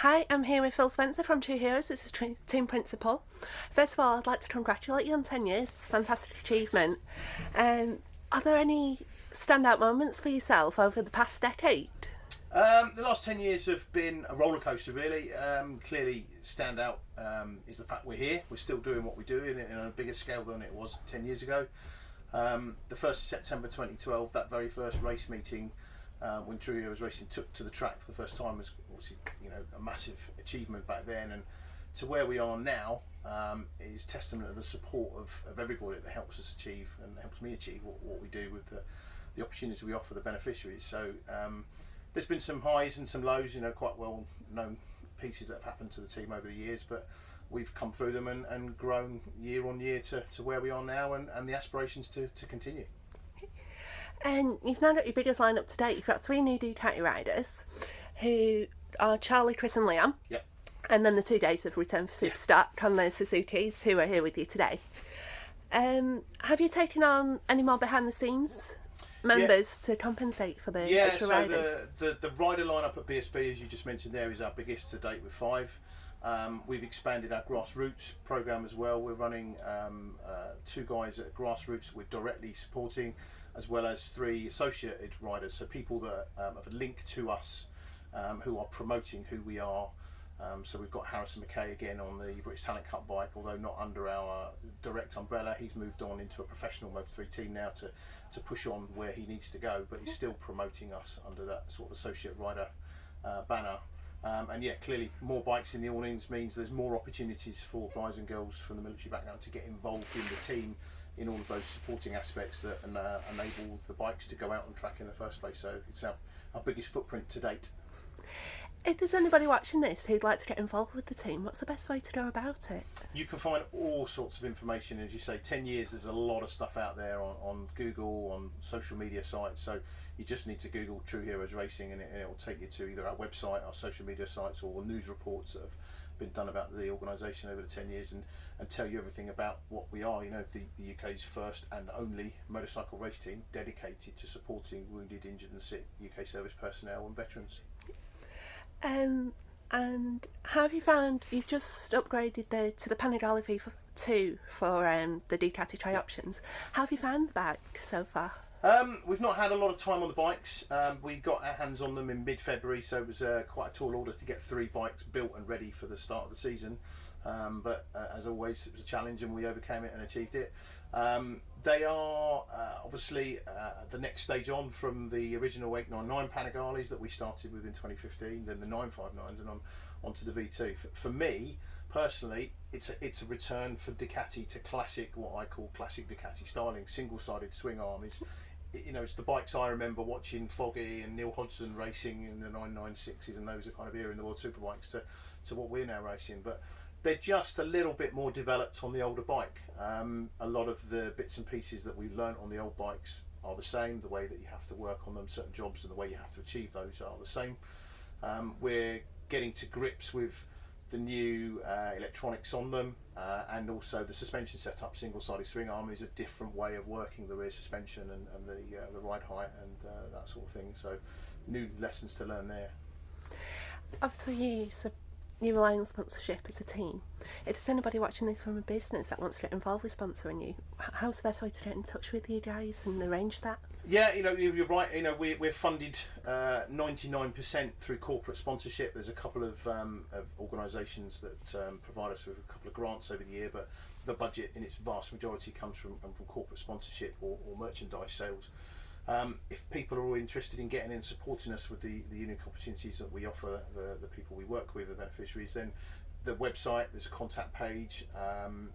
Hi, I'm here with Phil Spencer from Two Heroes. This is team principal. First of all, I'd like to congratulate you on 10 years. Fantastic achievement. Are there any standout moments for yourself over the past decade? The last 10 years have been a roller coaster, really. Clearly, standout is the fact we're here. We're still doing what we do in a bigger scale than it was 10 years ago. The 1st of September 2012, that very first race meeting when True Heroes Racing took to the track for the first time was obviously a massive achievement back then, and to where we are now is testament to the support of everybody that helps us achieve and helps me achieve what we do with the opportunities we offer the beneficiaries. So there's been some highs and some lows, quite well known pieces that have happened to the team over the years, but we've come through them and grown year on year to where we are now, and the aspirations to continue. And you've now got your biggest lineup to date. You've got 3 new Ducati riders who are Charlie, Chris and Liam. Yep. And then the 2 days of return for Superstock on the Suzukis who are here with you today. Have you taken on any more behind the scenes members to compensate for the extra riders? The rider lineup at BSB, as you just mentioned there, is our biggest to date with 5. We've expanded our grassroots program as well. We're running 2 guys at grassroots we're directly supporting, as well as 3 associated riders, so people that have a link to us who are promoting who we are. So we've got Harrison McKay again on the British Talent Cup bike, although not under our direct umbrella. He's moved on into a professional Moto3 team now to push on where he needs to go, but he's still promoting us under that sort of associate rider banner. And yeah, clearly more bikes in the awnings means there's more opportunities for guys and girls from the military background to get involved in the team in all of those supporting aspects that enable the bikes to go out on track in the first place. So it's our biggest footprint to date. If there's anybody watching this who'd like to get involved with the team, what's the best way to go about it? You can find all sorts of information. As you say, 10 years, there's a lot of stuff out there on Google, on social media sites. So you just need to Google True Heroes Racing and it will take you to either our website, our social media sites, or news reports that have been done about the organisation over the 10 years and tell you everything about what we are. The UK's first and only motorcycle race team dedicated to supporting wounded, injured and sick UK service personnel and veterans. And how have you found, you've just upgraded to the Panigale V2 for the Ducati Tri-Options. How have you found the bike so far? We've not had a lot of time on the bikes. We got our hands on them in mid-February, so it was quite a tall order to get 3 bikes built and ready for the start of the season. But as always, it was a challenge and we overcame it and achieved it. They are obviously the next stage on from the original 899 Panigales that we started with in 2015, then the 959s and onto the V2. For me, personally, it's a return for Ducati to classic, what I call classic Ducati styling. Single-sided swing arm is, it's the bikes I remember watching Foggy and Neil Hodgson racing in the 996s and those are kind of era in the World Superbikes to what we're now racing. But they're just a little bit more developed on the older bike. A lot of the bits and pieces that we've learnt on the old bikes are the same. The way that you have to work on them, certain jobs, and the way you have to achieve those are the same. We're getting to grips with the new electronics on them, and also the suspension setup. Single-sided swing arm is a different way of working the rear suspension and the ride height and that sort of thing. So new lessons to learn there. Obviously you rely on sponsorship as a team. If there's anybody watching this from a business that wants to get involved with sponsoring you, how's the best way to get in touch with you guys and arrange that? Yeah, you're right. We're funded 99% through corporate sponsorship. There's a couple of organisations that provide us with a couple of grants over the year, but the budget in its vast majority comes from corporate sponsorship or merchandise sales. If people are all interested in getting in, supporting us with the unique opportunities that we offer the people we work with, the beneficiaries, then the website, there's a contact page,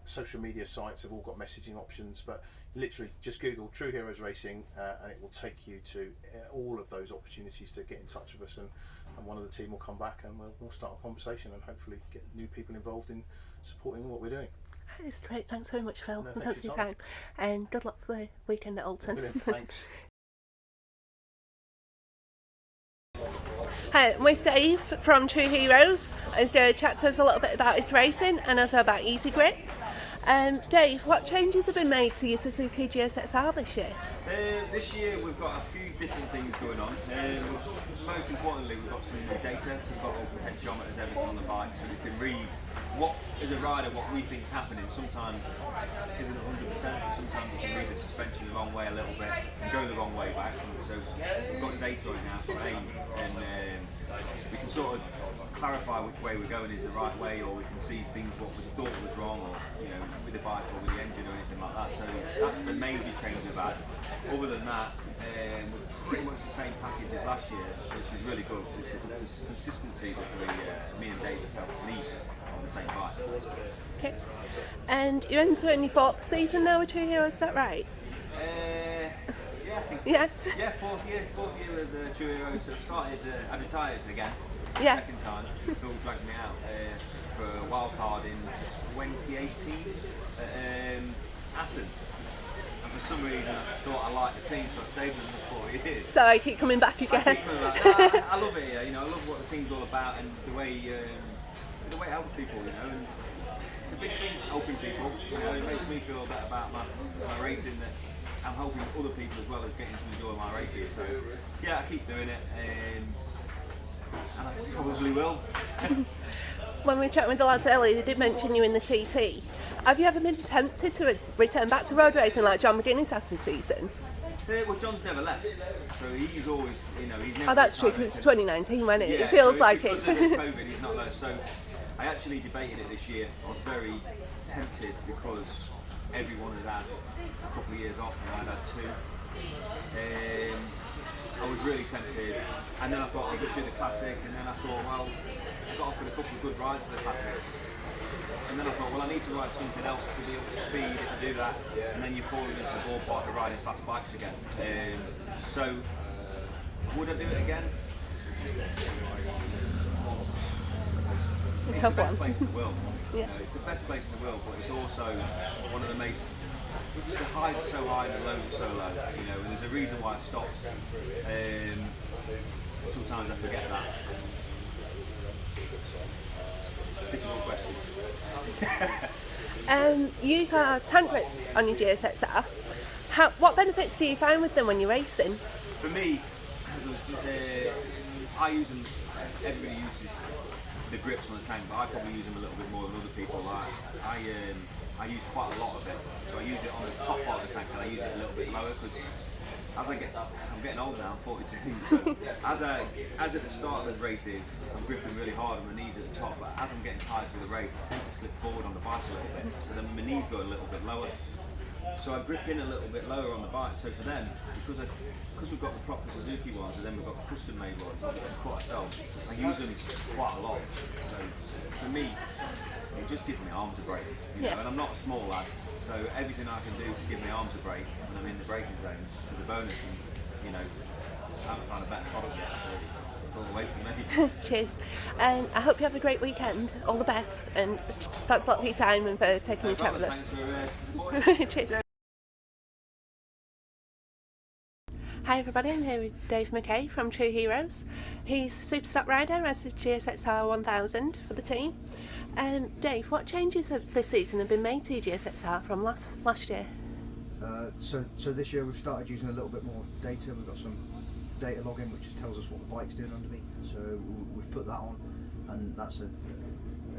social media sites have all got messaging options, but literally just Google True Heroes Racing and it will take you to all of those opportunities to get in touch with us, and one of the team will come back and we'll start a conversation and hopefully get new people involved in supporting what we're doing. It's great. Thanks very much, Phil. No, and thanks for your time. And good luck for the weekend at Oulton. Brilliant, thanks. Hi, I'm with Dave from True Heroes. He's going to chat to us a little bit about his racing and also about Eazi-Grip. Dave, what changes have been made to your Suzuki GSXR this year? This year we've got a few different things going on. Most importantly, we've got some new data, so we've got all potentiometers, everything on the bike, so we can read what, as a rider, what we think is happening. Sometimes isn't 100%, so sometimes we can read the suspension the wrong way a little bit and go the wrong way by accident. So we've got data on it now for AIM, and we can sort of clarify which way we're going is the right way, or we can see things what we thought was wrong, or with the bike or with the engine or anything like that. So that's the major change we've had. Other than that, pretty much the same package as last year, which is really good. It's the consistency that me and Dave ourselves need on the same bike. Okay. And you're entering your fourth season now with True Heroes, is that right? Yeah, I think. Yeah. Yeah, fourth year with True Heroes. So I retired again. Yeah. Second time. Phil dragged me out for a wild card in 2018 at Assen. And for some reason I thought I liked the team, so I stayed with them for 4 years. So I keep coming back again. I love it here, I love what the team's all about, and the way it helps people, and it's a big thing helping people. It makes me feel better about my racing, that I'm helping other people as well as getting to enjoy my racing. So yeah, I keep doing it, and I probably will. When we were chatting with the lads earlier, they did mention you in the TT. Have you ever been tempted to return back to road racing like John McGuinness has this season? Well, John's never left, so he's always, he's never. Oh, that's true, because it's 2019, wasn't it? Yeah, It feels so like because it's. of COVID, he's not there. So I actually debated it this year. I was very tempted because everyone had had a couple of years off, and I'd had two. I was really tempted, and then I thought I'd just do the classic, and then I thought, well, I got offered a couple of good rides for the classics, and then I thought, well, I need to ride something else to be up to speed if I do that, and then you're falling into the ballpark of riding fast bikes again. So, would I do it again? It's the best place in the world. Yeah. It's the best place in the world, but it's also one of the most. The highs are so high and the lows are so low, and there's a reason why I stopped. Sometimes I forget that. Difficult question. You use our tank grips on your GSXR. What benefits do you find with them when you're racing? For me, I use them. Everybody uses the grips on the tank, but I probably use them a little bit more than other people. I use quite a lot of it, so I use it on the top part of the tank, and I use it a little bit lower because I'm getting older now. I'm 42. So as at the start of the races, I'm gripping really hard on my knees at the top. But as I'm getting tired through the race, I tend to slip forward on the bike a little bit, so then my knees go a little bit lower. So I grip in a little bit lower on the bike. So for them, because we've got the proper Suzuki ones, and then we've got the custom made ones that we've cut ourselves, I use them quite a lot. So for me, it just gives my arms a break. And I'm not a small lad, so everything I can do to give my arms a break when I'm in the braking zones is a bonus. And I haven't found a better product yet, so it's all the way for me. Cheers. I hope you have a great weekend. All the best, and thanks a lot for your time and for taking the chat with us. Thanks for Cheers. Hi everybody, I'm here with Dave McKay from True Heroes. He's a Superstock rider, has his GSXR 1000 for the team. Dave, what changes have this season have been made to your GSXR from last year? So this year we've started using a little bit more data. We've got some data logging which tells us what the bike's doing under me. So we've put that on, and that's a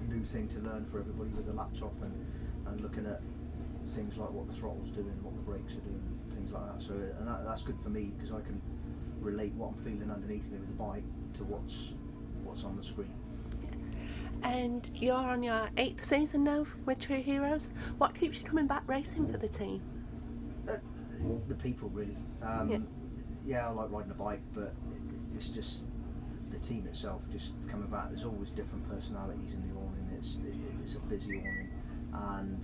new thing to learn for everybody with a laptop, and looking at things like what the throttle's doing, what the brakes are doing, things like that. So that's good for me because I can relate what I'm feeling underneath me with the bike to what's on the screen. And you're on your 8th season now with True Heroes. What keeps you coming back racing for the team? The people, really. Yeah, I like riding a bike, but it's just the team itself just coming back. There's always different personalities in the awning. It's a busy awning, and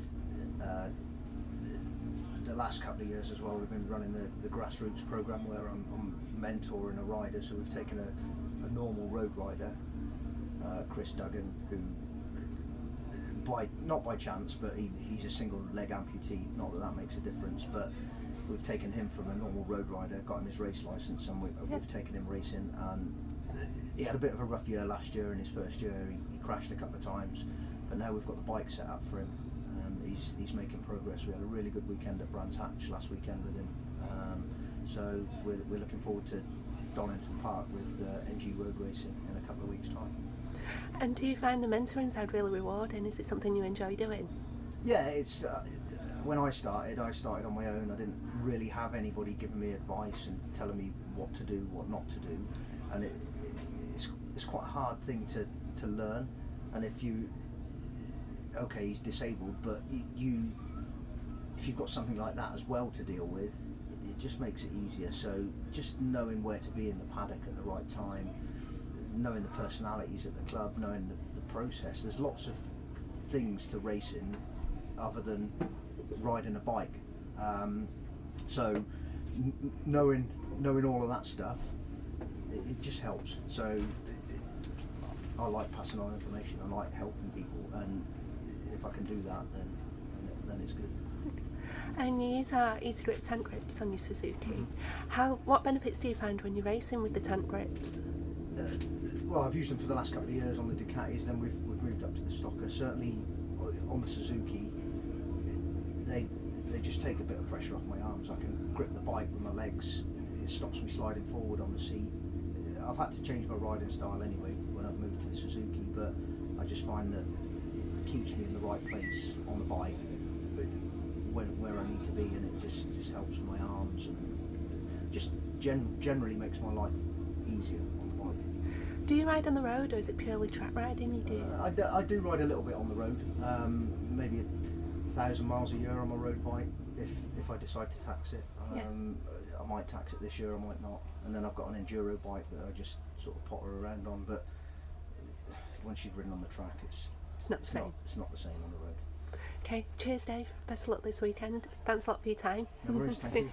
the last couple of years as well, we've been running the grassroots program where I'm mentoring a rider. So we've taken a normal road rider, Chris Duggan, who not by chance, but he's a single leg amputee. Not that makes a difference, but we've taken him from a normal road rider, got him his race licence, and we've taken him racing. And he had a bit of a rough year last year. In his first year, he crashed a couple of times, but now we've got the bike set up for him. he's making progress. We had a really good weekend at Brands Hatch last weekend with him. So we're looking forward to Oulton Park with NG Road Racing in a couple of weeks' time. And do you find the mentoring side really rewarding? Is it something you enjoy doing? Yeah, it's when I started on my own. I didn't really have anybody giving me advice and telling me what to do, what not to do, and it's quite a hard thing to learn. And if he's disabled, but if you've got something like that as well to deal with, it just makes it easier. So just knowing where to be in the paddock at the right time, knowing the personalities at the club, knowing the process. There's lots of things to racing other than riding a bike. So knowing all of that stuff, it just helps. So I like passing on information. I like helping people, and if I can do that, then it's good. And you use our Eazi-Grip tent grips on your Suzuki. What benefits do you find when you're racing with the tent grips? Well, I've used them for the last couple of years on the Ducatis, then we've moved up to the Stocker. Certainly on the Suzuki, they just take a bit of pressure off my arms. I can grip the bike with my legs. It stops me sliding forward on the seat. I've had to change my riding style anyway when I've moved to the Suzuki, but I just find that it keeps me in the right place on the bike where I need to be, and it just helps with my arms and just generally makes my life easier on the bike. Do you ride on the road, or is it purely track riding you do? I do ride a little bit on the road, maybe 1,000 miles a year on my road bike if I decide to tax it. I might tax it this year, I might not. And then I've got an enduro bike that I just sort of potter around on, but once you've ridden on the track, It's not the same. It's not the same on the road. Okay, cheers Dave. Best of luck this weekend. Thanks a lot for your time. No worries, thank you.